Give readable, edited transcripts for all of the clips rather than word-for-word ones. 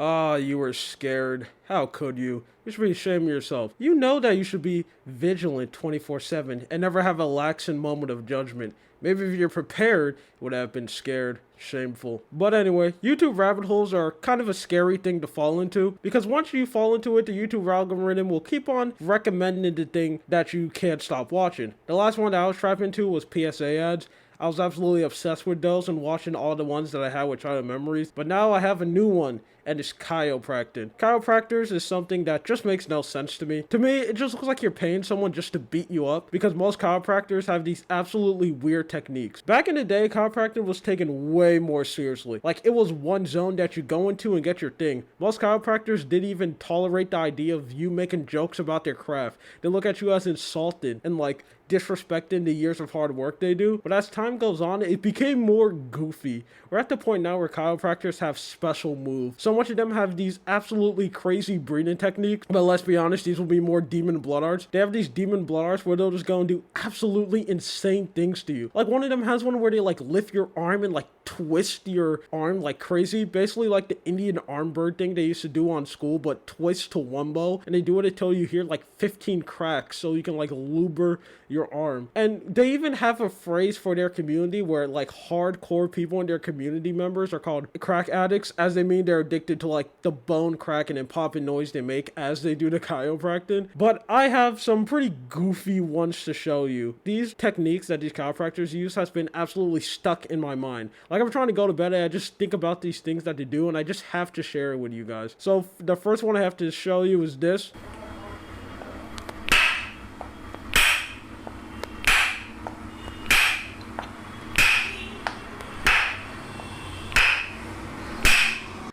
Ah, you were scared. How could you? You should be ashamed of yourself. You know that you should be vigilant 24/7 and never have a laxing moment of judgment. Maybe if you're prepared, you would have been scared. Shameful. But anyway, YouTube rabbit holes are kind of a scary thing to fall into because once you fall into it, the YouTube algorithm will keep on recommending the thing that you can't stop watching. The last one that I was trapped into was PSA ads. I was absolutely obsessed with those and watching all the ones that I had with childhood memories. But now I have a new one, and it's chiropractic. Chiropractors is something that just makes no sense to me. To me, it just looks like you're paying someone just to beat you up because most chiropractors have these absolutely weird techniques. Back in the day, chiropractic was taken way more seriously. Like, it was one zone that you go into and get your thing. Most chiropractors didn't even tolerate the idea of you making jokes about their craft. They look at you as insulted and like disrespecting the years of hard work they do. But as time goes on, it became more goofy. We're at the point now where chiropractors have special moves. So much of them have these absolutely crazy breathing techniques, but let's be honest, these will be more demon blood arts. They have these demon blood arts where they'll just go and do absolutely insane things to you. Like one of them has one where they like lift your arm and like twist your arm like crazy, basically like the Indian arm bird thing they used to do on school, but twist to wumbo, and they do it until you hear like 15 cracks so you can like luber your arm. And they even have a phrase for their community where like hardcore people in their community members are called crack addicts, as they mean they're addicted to like the bone cracking and popping noise they make as they do the chiropractic. But I have some pretty goofy ones to show you. These techniques that these chiropractors use has been absolutely stuck in my mind. Like I'm trying to go to bed and I just think about these things that they do and I just have to share it with you guys. So the first one I have to show you is this.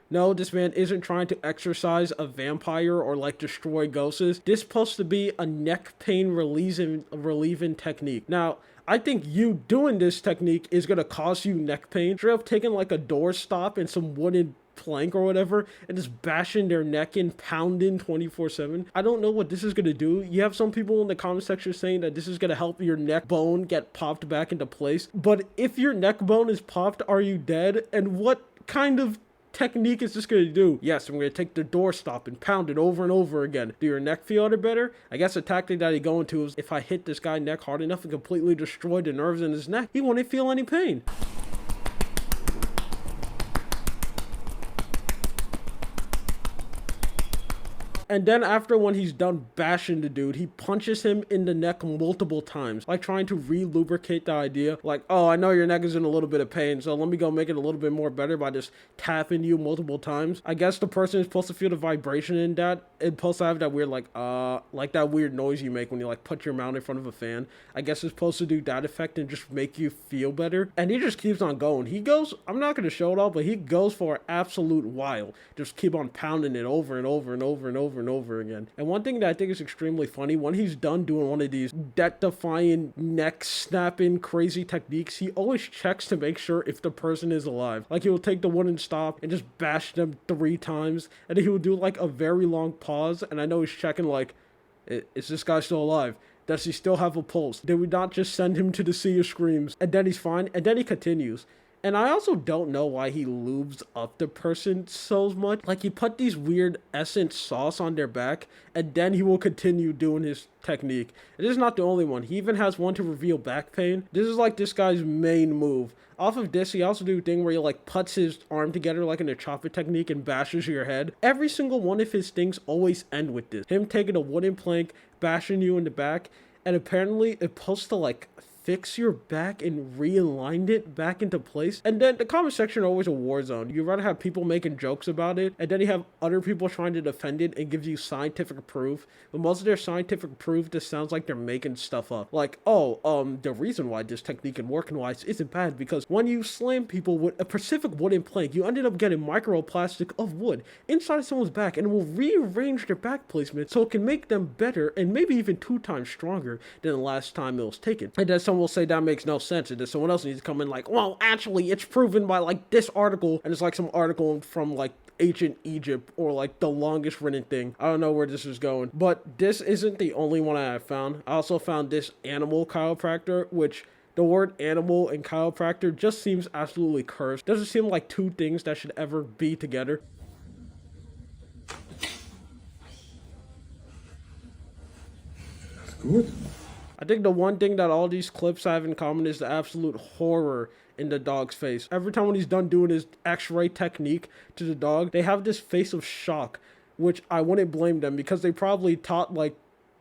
No, this man isn't trying to exorcise a vampire or like destroy ghosts. This is supposed to be a neck pain relieving technique. Now, I think you doing this technique is going to cause you neck pain. Straight up taking like a door stop and some wooden plank or whatever and just bashing their neck in, pounding 24/7. I don't know what this is going to do. You have some people in the comment section saying that this is going to help your neck bone get popped back into place. But if your neck bone is popped, are you dead? And what kind of technique is this going to do? Yes, I'm going to take the door stop and pound it over and over again. Do your neck feel any better? I guess the tactic that he going to is if I hit this guy neck hard enough and completely destroy the nerves in his neck, he wouldn't feel any pain. And then after when he's done bashing the dude, he punches him in the neck multiple times, like trying to re-lubricate the idea. Like, oh, I know your neck is in a little bit of pain, so let me go make it a little bit more better by just tapping you multiple times. I guess the person is supposed to feel the vibration in that. It's supposed to have that weird, like that weird noise you make when you like put your mouth in front of a fan. I guess it's supposed to do that effect and just make you feel better. And he just keeps on going. He goes, I'm not going to show it all, but he goes for an absolute while. Just keep on pounding it over and over and over and over and over again. And one thing that I think is extremely funny, when he's done doing one of these death-defying, neck-snapping, crazy techniques, he always checks to make sure if the person is alive. Like, he will take the wooden stop and just bash them 3 times, and then he will do, like, a very long pause, and I know he's checking, like, is this guy still alive? Does he still have a pulse? Did we not just send him to the sea of screams? And then he's fine, and then he continues. And I also don't know why he lubes up the person so much. Like, he put these weird essence sauce on their back, and then he will continue doing his technique. And this is not the only one. He even has one to reveal back pain. This is like this guy's main move. Off of this, he also do a thing where he like puts his arm together like in a chopper technique and bashes your head. Every single one of his things always end with this. Him taking a wooden plank, bashing you in the back, and apparently it's supposed to like fix your back and realign it back into place. And then the comment section are always a war zone. You'd rather have people making jokes about it, and then you have other people trying to defend it and give you scientific proof. But most of their scientific proof just sounds like they're making stuff up. Like, oh, the reason why this technique and working wise isn't bad because when you slam people with a specific wooden plank, you ended up getting microplastic of wood inside someone's back, and it will rearrange their back placement so it can make them better and maybe even 2 times stronger than the last time it was taken. And then someone will say that makes no sense, and then someone else needs to come in like, well, actually, it's proven by like this article, and it's like some article from like ancient Egypt or like the longest running thing. I don't know where this is going, but this isn't the only one I have found. I also found this animal chiropractor, which the word animal and chiropractor just seems absolutely cursed. Doesn't seem like 2 things that should ever be together. Good. I think the one thing that all these clips have in common is the absolute horror in the dog's face. Every time when he's done doing his X-ray technique to the dog, they have this face of shock, which I wouldn't blame them because they probably thought like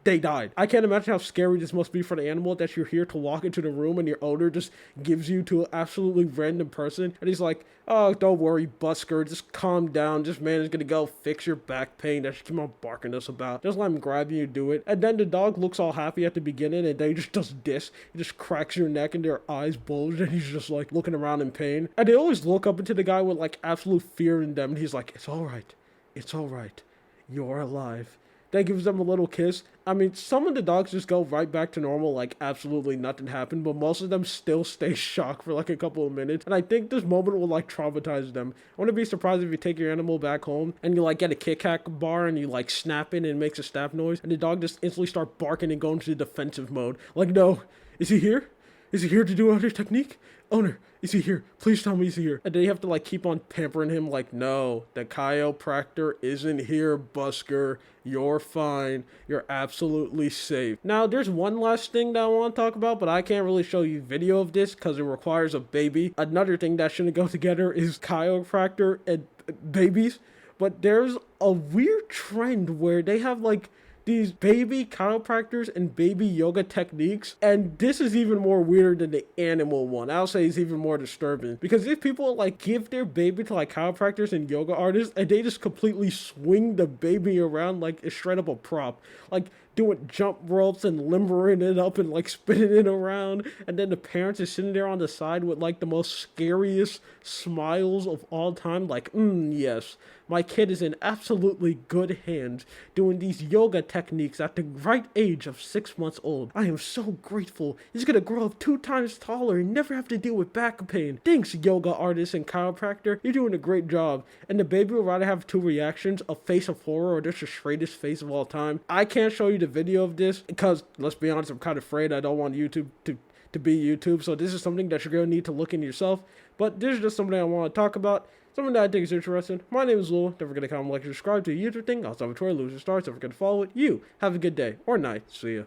they died. I can't imagine how scary this must be for the animal that you're here to walk into the room and your owner just gives you to an absolutely random person. And he's like, oh, don't worry, busker, just calm down. This man is gonna go fix your back pain that you keep on barking us about. Just let him grab you and do it. And then the dog looks all happy at the beginning and then he just does this. He just cracks your neck and their eyes bulge and he's just like looking around in pain. And they always look up into the guy with like absolute fear in them and he's like, it's all right. It's all right. You're alive. That gives them a little kiss. I mean, some of the dogs just go right back to normal, like absolutely nothing happened, but most of them still stay shocked for like a couple of minutes. And I think this moment will like traumatize them. I wouldn't be surprised if you take your animal back home and you like get a Kit Kat bar and you like snap it and it makes a snap noise and the dog just instantly start barking and go into defensive mode. Like, no, is he here? Is he here to do another technique? Owner, is he here? Please tell me he's here. And then you have to like keep on pampering him like, no, the chiropractor isn't here, busker. You're fine. You're absolutely safe. Now, there's one last thing that I want to talk about, but I can't really show you video of this because it requires a baby. Another thing that shouldn't go together is chiropractor and babies. But there's a weird trend where they have like these baby chiropractors and baby yoga techniques, and this is even more weird than the animal one. I'll say it's even more disturbing because if people like give their baby to like chiropractors and yoga artists and they just completely swing the baby around like it's straight up a prop, like doing jump ropes and limbering it up and like spinning it around, and then the parents are sitting there on the side with like the most scariest smiles of all time, like, yes, my kid is in absolutely good hands doing these yoga techniques at the right age of 6 months old. I am so grateful. He's gonna grow up 2 times taller and never have to deal with back pain. Thanks, yoga artist and chiropractor. You're doing a great job. And the baby would rather have 2 reactions, a face of horror or just the straightest face of all time. I can't show you the video of this because, let's be honest, I'm kind of afraid I don't want YouTube to be YouTube. So this is something that you're going to need to look into yourself. But this is just something I want to talk about. Something that I think is interesting. My name is Lul. Don't forget to comment, like, and subscribe to the YouTube thing. Also have a Twitter, Loser Stars. Don't forget to follow it. You have a good day or night. See ya.